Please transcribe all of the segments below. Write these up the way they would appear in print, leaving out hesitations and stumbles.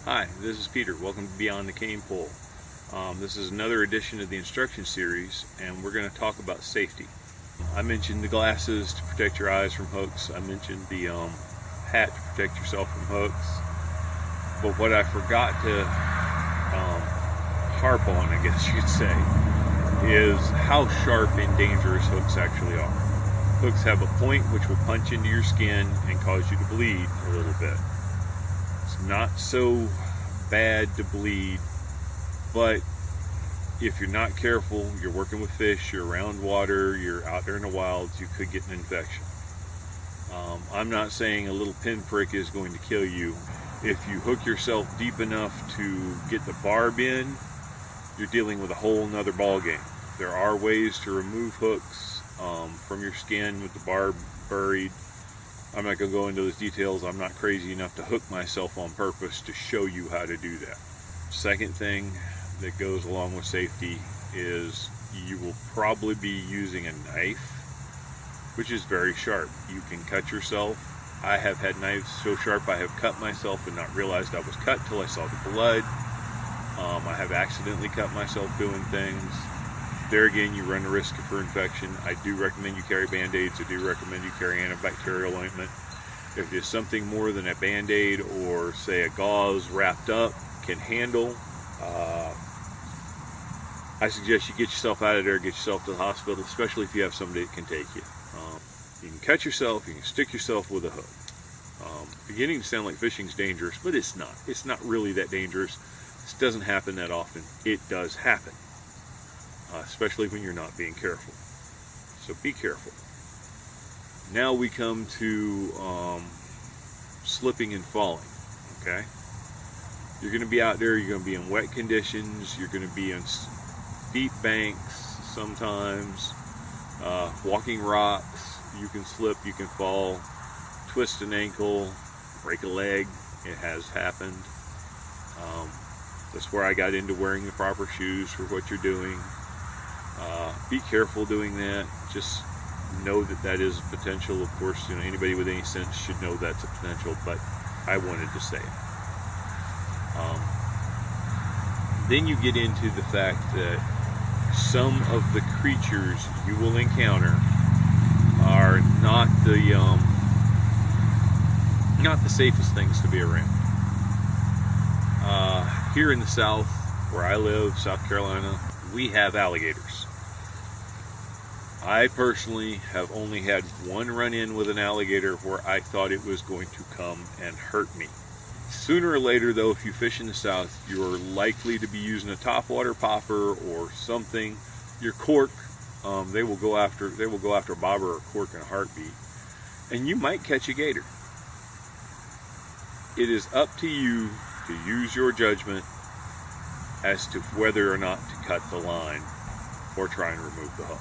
Hi, this is Peter. Welcome to Beyond the Cane Pole. This is another edition of the instruction series, and we're going to talk about safety. I mentioned the glasses to protect your eyes from hooks. I mentioned the hat to protect yourself from hooks. But what I forgot to harp on, I guess you'd say, is how sharp and dangerous hooks actually are. Hooks have a point which will punch into your skin and cause you to bleed a little bit. It's not so bad to bleed, but if you're not careful, you're working with fish, you're around water, you're out there in the wilds, you could get an infection. I'm not saying a little pinprick is going to kill you. If you hook yourself deep enough to get the barb in, you're dealing with a whole nother ball game. There are ways to remove hooks from your skin with the barb buried. I'm not going to go into those details. I'm not crazy enough to hook myself on purpose to show you how to do that. Second thing that goes along with safety is you will probably be using a knife, which is very sharp. You can cut yourself. I have had knives so sharp I have cut myself and not realized I was cut till I saw the blood. I have accidentally cut myself doing things. There again, you run the risk for infection. I do recommend you carry Band-Aids. I do recommend you carry antibacterial ointment. If there's something more than a Band-Aid or, say, a gauze wrapped up can handle, I suggest you get yourself out of there, get yourself to the hospital, especially if you have somebody that can take you. You can cut yourself, you can stick yourself with a hook. Beginning to sound like fishing's dangerous, but it's not. It's not really that dangerous. This doesn't happen that often. It does happen. Especially when you're not being careful. So be careful. Now we come to slipping and falling. Okay? You're going to be out there, you're going to be in wet conditions, you're going to be in steep banks sometimes, walking rocks. You can slip, you can fall, twist an ankle, break a leg. It has happened. That's where I got into wearing the proper shoes for what you're doing. Be careful doing that. Just know that that is a potential. Of course, anybody with any sense should know that's a potential, but I wanted to say it. Then you get into the fact that some of the creatures you will encounter are not the safest things to be around. Here in the South, where I live, South Carolina, we have alligators. I personally have only had one run-in with an alligator where I thought it was going to come and hurt me. Sooner or later, though, if you fish in the South, you're likely to be using a topwater popper or something. Your cork, they will go after a bobber or a cork in a heartbeat, and you might catch a gator. It is up to you to use your judgment as to whether or not to cut the line or try and remove the hook.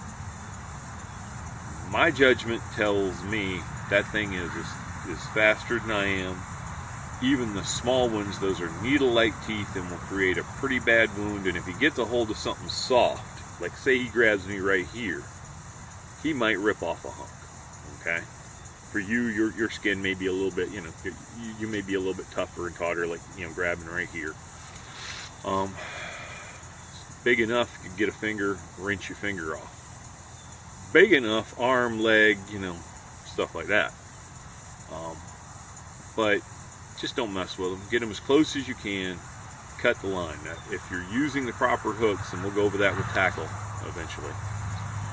My judgment tells me that thing is faster than I am. Even the small ones, those are needle-like teeth and will create a pretty bad wound. And if he gets a hold of something soft, like say he grabs me right here, he might rip off a hunk. Okay? For you, your skin may be a little bit, you may be a little bit tougher and tauter, like grabbing right here. Big enough, you can get a finger, wrench your finger off. Big enough, arm, leg, stuff like that. But just don't mess with them. Get them as close as you can. Cut the line. Now, if you're using the proper hooks, and we'll go over that with tackle eventually,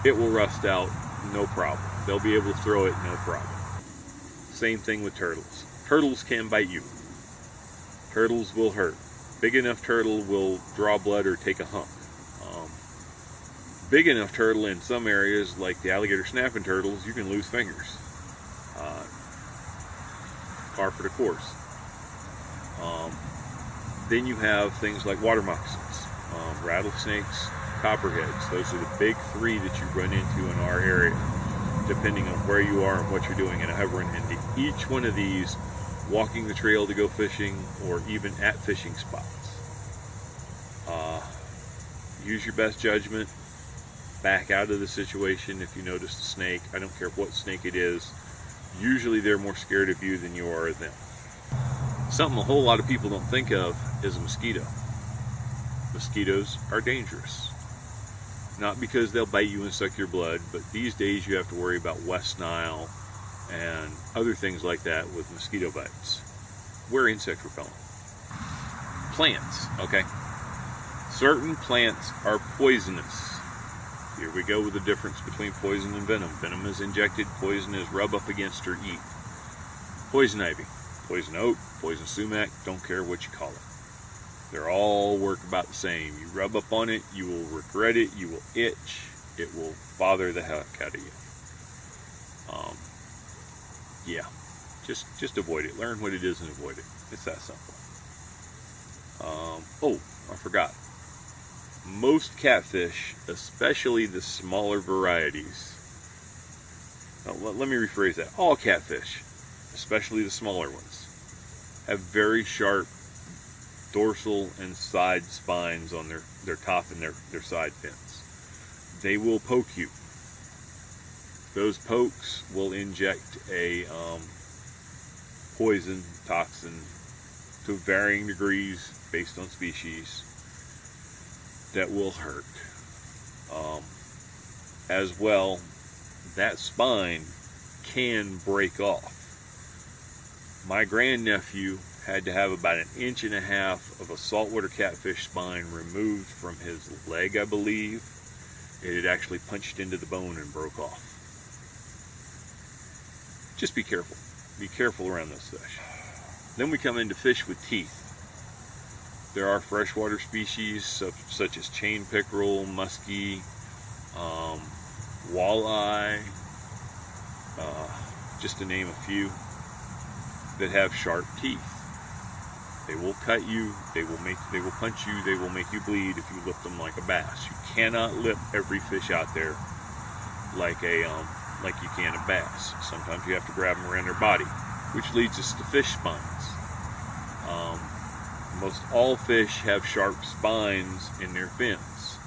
it will rust out, no problem. They'll be able to throw it, no problem. Same thing with turtles. Turtles can bite you. Turtles will hurt. Big enough turtle will draw blood or take a hump. Big enough turtle in some areas, like the alligator snapping turtles, you can lose fingers. Par for the course. Then you have things like water moccasins, rattlesnakes, copperheads. Those are the big three that you run into in our area, depending on where you are and what you're doing. And I have run into each one of these walking the trail to go fishing or even at fishing spots. Use your best judgment. Back out of the situation if you notice a snake. I don't care what snake it is. Usually they're more scared of you than you are of them. Something a whole lot of people don't think of is a mosquito. Mosquitoes are dangerous. Not because they'll bite you and suck your blood, but these days you have to worry about West Nile and other things like that with mosquito bites. Wear insect repellent. Plants, okay? Certain plants are poisonous. Here we go with the difference between poison and venom. Venom is injected, poison is rub up against or eat. Poison ivy, poison oak, poison sumac, don't care what you call it. They're all work about the same. You rub up on it, you will regret it, you will itch, it will bother the heck out of you. Yeah, just avoid it. Learn what it is and avoid it. It's that simple. Oh, I forgot. Most catfish, especially the smaller varieties, let me rephrase that. All catfish, especially the smaller ones, have very sharp dorsal and side spines on their top and their side fins. They will poke you. Those pokes will inject a poison, toxin, to varying degrees based on species, that will hurt. As well, that spine can break off. My grandnephew had to have about 1.5 inches of a saltwater catfish spine removed from his leg, I believe. It had actually punched into the bone and broke off. Just be careful. Be careful around those fish. Then we come into fish with teeth. There are freshwater species such as chain pickerel, muskie, walleye, just to name a few, that have sharp teeth. They will cut you, they will punch you, they will make you bleed if you lift them like a bass. You cannot lift every fish out there like you can a bass. Sometimes you have to grab them around their body, which leads us to fish spines. Most all fish have sharp spines in their fins.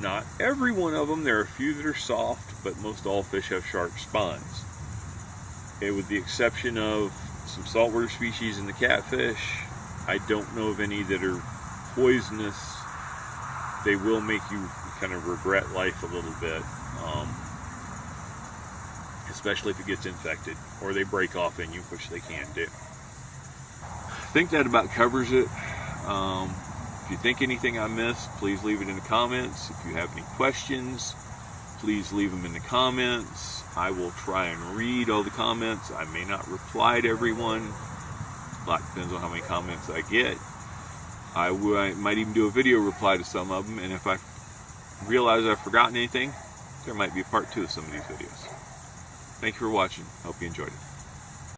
Not every one of them. There are a few that are soft, but most all fish have sharp spines. With the exception of some saltwater species in the catfish, I don't know of any that are poisonous. They will make you kind of regret life a little bit, especially if it gets infected or they break off in you, which they can do. I think that about covers it. If you think anything I missed, please leave it in the comments. If you have any questions, please leave them in the comments. I will try and read all the comments. I may not reply to everyone. A lot depends on how many comments I get. I might even do a video reply to some of them, and if I realize I've forgotten anything, there might be a part 2 of some of these videos. Thank you for watching. Hope you enjoyed it.